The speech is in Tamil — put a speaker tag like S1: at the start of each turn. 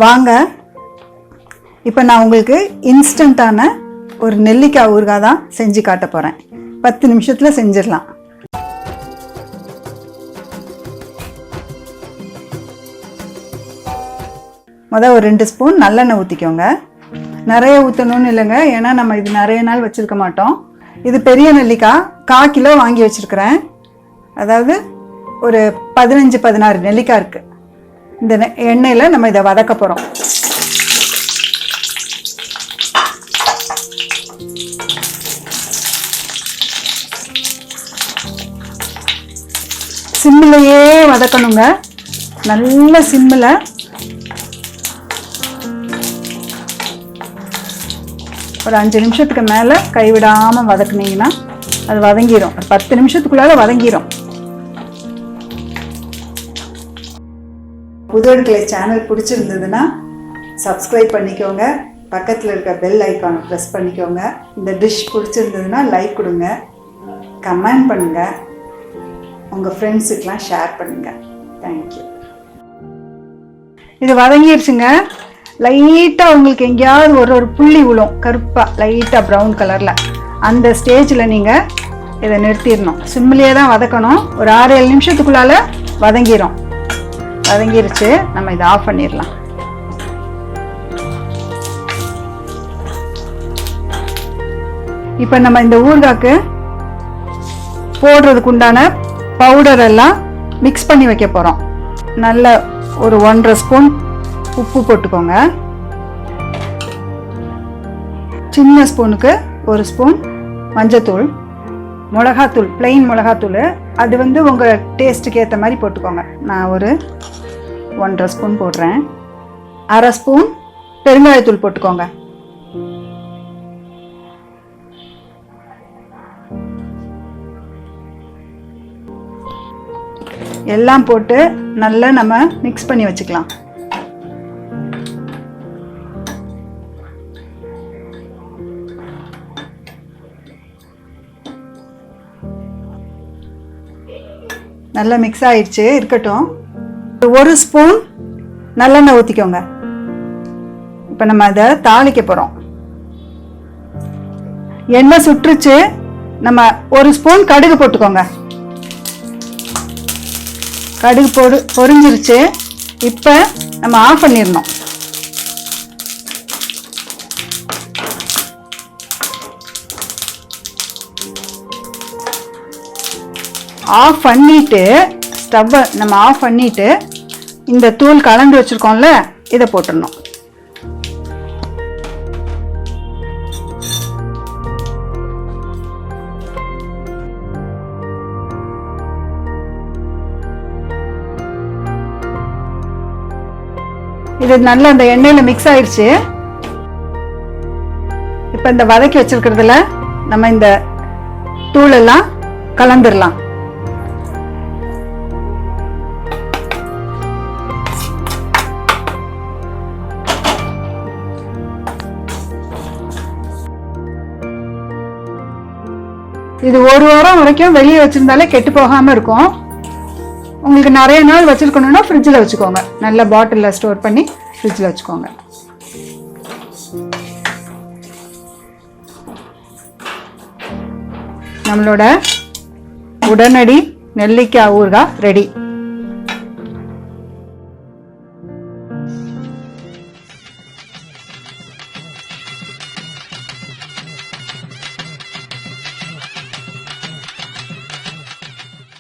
S1: வாங்க இப்போ நான் உங்களுக்கு இன்ஸ்டன்ட்டான ஒரு நெல்லிக்காய் ஊறுகாய் தான் செஞ்சு காட்ட போகிறேன். 10 நிமிஷத்தில் செஞ்சிடலாம். முதல் ஒரு 2 ஸ்பூன் நல்லெண்ணெய் ஊற்றிக்கோங்க. நிறைய ஊற்றணும்னு இல்லைங்க, ஏன்னா நம்ம இது நிறைய நாள் வச்சுருக்க மாட்டோம். இது பெரிய நெல்லிக்காய் 1/4 கிலோ வாங்கி வச்சுருக்கிறேன். அதாவது ஒரு 15-16 நெல்லிக்காய் இருக்குது. இந்த எண்ணெயில் நம்ம இதை வதக்க போகிறோம். சிம்மிலையே வதக்கணுங்க, நல்ல சிம்மில். ஒரு 5 நிமிஷத்துக்கு மேலே கைவிடாமல் வதக்குனீங்கன்னா அது வதங்கிடும். ஒரு 10 நிமிஷத்துக்குள்ளார வதங்கிடும். புது அடுக்களை சேனல் பிடிச்சிருந்ததுன்னா சப்ஸ்கிரைப் பண்ணிக்கோங்க. பக்கத்தில் இருக்க பெல் ஐக்கானை ப்ரெஸ் பண்ணிக்கோங்க. இந்த டிஷ் பிடிச்சிருந்ததுன்னா லைக் கொடுங்க, கமெண்ட் பண்ணுங்கள், உங்கள் ஃப்ரெண்ட்ஸுக்கெலாம் ஷேர் பண்ணுங்கள். தேங்க்யூ. இது வதங்கிடுச்சுங்க. லைட்டாக உங்களுக்கு எங்கேயாவது ஒரு புள்ளி விழும், கருப்பாக லைட்டாக ப்ரௌன் கலரில். அந்த ஸ்டேஜில் நீங்கள் இதை நிறுத்திடணும். சிம்மிலே தான் வதக்கணும். ஒரு 6-7 நிமிஷத்துக்குள்ளால வதங்கிடும். வதங்கிருச்சு, நம்ம இதை ஆஃப் பண்ணிடலாம். இப்போ நம்ம இந்த ஊறுகாய்க்கு போடுறதுக்கு உண்டான பவுடர் எல்லாம் மிக்ஸ் பண்ணி வைக்க போகிறோம். நல்ல ஒரு 1.5 ஸ்பூன் உப்பு போட்டுக்கோங்க. சின்ன ஸ்பூனுக்கு 1 ஸ்பூன் மஞ்சத்தூள், மிளகாத்தூள், பிளெயின் மிளகாத்தூள். அது உங்கள் டேஸ்ட்டுக்கு ஏற்ற மாதிரி போட்டுக்கோங்க. நான் ஒரு 1.5 ஸ்பூன் போடுறேன். 1/2 ஸ்பூன் பெருங்காயத்தூள் போட்டுக்கோங்க. எல்லாம் போட்டு நல்லா நம்ம மிக்ஸ் பண்ணி வச்சுக்கலாம். நல்லா மிக்ஸ் ஆயிடுச்சு, இருக்கட்டும். 1 ஸ்பூன் நல்லெண்ணெய் ஊற்றிக்கோங்க. இப்போ நம்ம அதை தாளிக்க போகிறோம். எண்ணெய் சுற்றுச்சு, நம்ம 1 ஸ்பூன் கடுகு போட்டுக்கோங்க. கடுகு பொரிஞ்சிருச்சு. இப்போ நம்ம ஆஃப் பண்ணிடணும். ஆஃப் பண்ணிட்டு ஸ்டவ்வை நம்ம ஆஃப் பண்ணிட்டு இந்த தூள் கலந்து வச்சிருக்கோம்ல, இதை போட்டுடணும். இது நல்லா அந்த எண்ணெயில மிக்ஸ் ஆயிடுச்சு. இப்ப இந்த வதக்கி வச்சிருக்கிறதுல நம்ம இந்த தூள் எல்லாம் கலந்துடலாம். இது 1 வாரம் வரைக்கும் வெளியே வச்சிருந்தாலே கெட்டு போகாம இருக்கும். உங்களுக்கு நிறைய நாள் வச்சிருக்கணும்னா ஃப்ரிட்ஜில் வச்சுக்கோங்க. நல்ல பாட்டிலில் ஸ்டோர் பண்ணி ஃப்ரிட்ஜில் வச்சுக்கோங்க. நம்மளோட உடனடி நெல்லிக்காய் ஊறுகாய் ரெடி.